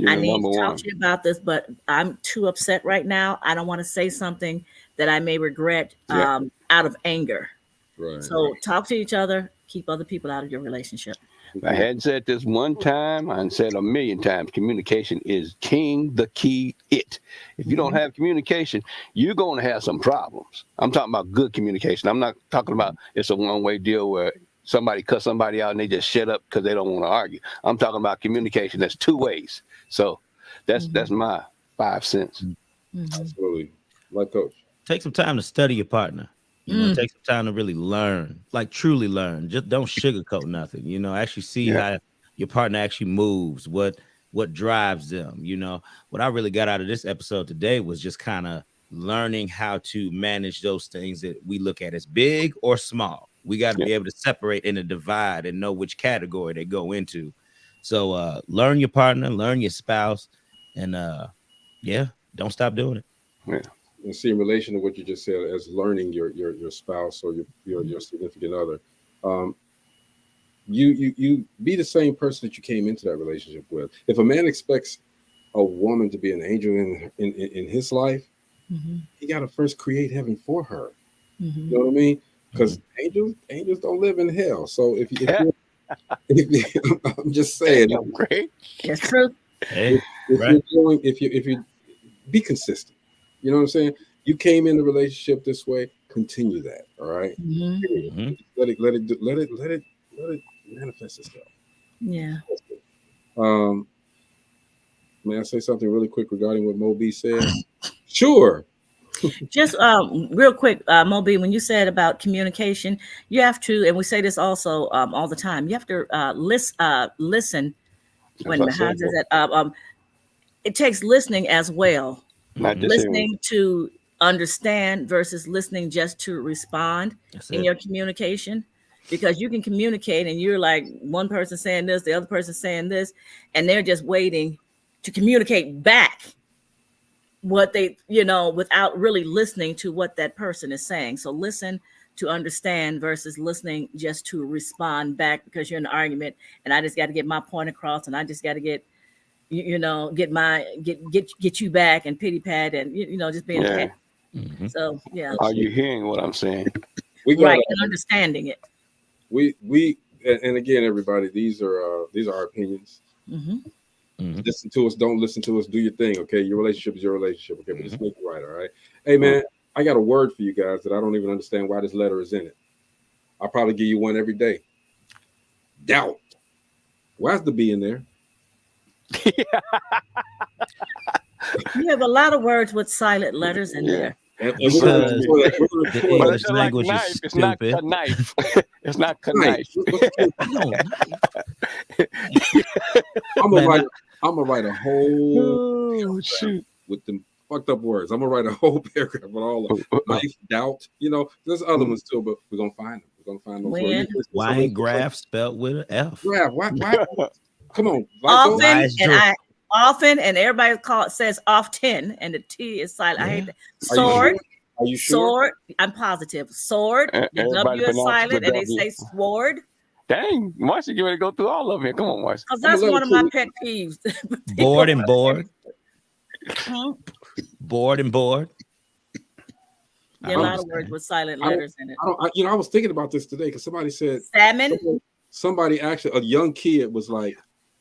I need to talk to you about this, but I'm too upset right now. I don't want to say something that I may regret out of anger. Right. So talk to each other, keep other people out of your relationship. I hadn't said this one time, I said a million times, communication is king, the key, it. If you don't have communication, you're going to have some problems. I'm talking about good communication. I'm not talking about it's a one-way deal where somebody cuts somebody out and they just shut up because they don't want to argue. I'm talking about communication. That's two ways. So that's my 5 cents. Absolutely. Like Coach. Take some time to study your partner. Take some time to really learn, like truly learn. Just don't sugarcoat nothing. Actually see how your partner actually moves, what drives them. What I really got out of this episode today was just kind of learning how to manage those things that we look at as big or small. We got to be able to separate and to divide and know which category they go into. So learn your partner, learn your spouse, and don't stop doing it. Yeah. And see, in relation to what you just said, as learning your spouse or your significant other, you be the same person that you came into that relationship with. If a man expects a woman to be an angel in his life, he got to first create heaven for her. You know what I mean? Because angels don't live in hell. So if I'm just saying, that's true. If you be consistent. You know what I'm saying? You came in the relationship this way. Continue that. All right. Let it manifest itself. Yeah. May I say something really quick regarding what Mo B said? Sure. Just real quick, Mo B, when you said about communication, you have to, and we say this also all the time, you have to listen. It takes listening as well. Listening to understand versus listening just to respond in your communication, because you can communicate and you're like one person saying this, the other person saying this, and they're just waiting to communicate back what they, without really listening to what that person is saying. So listen to understand versus listening just to respond back because you're in an argument and I just got to get my point across and I just got to get get you back and pity pat and just being petty. So Are you hearing what I'm saying? And understanding it. We and again, everybody, these are our opinions. Listen to us, don't listen to us, do your thing, okay? Your relationship is your relationship, okay? But just make it right, all right? Hey man, I got a word for you guys that I don't even understand why this letter is in it. I'll probably give you one every day. Doubt. Why's the B in there? You have a lot of words with silent letters in there. Because the English language is stupid. It's not a knife. It's not a knife. I'm gonna write a whole shoot with them fucked up words. I'm gonna write a whole paragraph with all of life, doubt. You know, there's other ones too, but we're gonna find them. We're gonna find those words. Why ain't graph spelled with an F? Graph, why? Come on, often, and everybody says often, and the T is silent. I hate that. Sword. Are you sure? Sword. I'm positive. Sword. The W is silent, and they say sword. Dang, Marcia, you ready to go through all of them here? Come on, Marcia. Because that's one of my pet peeves. Board and board. Board and board. There are a lot of words with silent letters in it. I was thinking about this today because somebody said salmon. Somebody actually, a young kid was like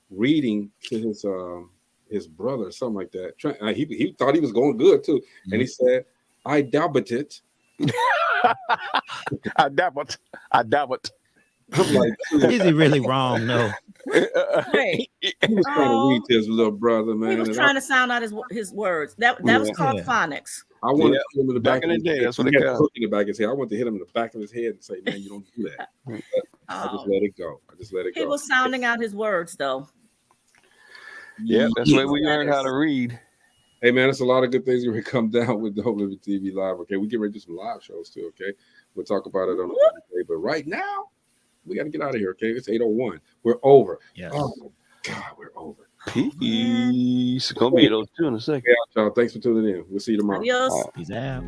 reading to his brother or something like that. He thought he was going good too, and he said, "I doubt it." I doubt it. I'm like, is he really wrong? No. Hey, he was trying to read to his little brother, man. He was trying to sound out his words. That was called phonics. I wanted to hit him in the back of his head. That's what he it had called. in the back of his head. I wanted to hit him in the back of his head and say, "Man, you don't do that." I just let it go. He was sounding out his words, though. Yeah, that's where we learned how to read. Hey, man, there's a lot of good things when we come down with Dope Living TV Live. Okay, we get ready to do some live shows too. Okay, we'll talk about it on the day. But right now, we got to get out of here. Okay, it's 8:01. We're over. Yes. Oh my God, we're over. Peace. Gonna be those two in a second. Yeah, y'all. Thanks for tuning in. We'll see you tomorrow. Adios. Peace out.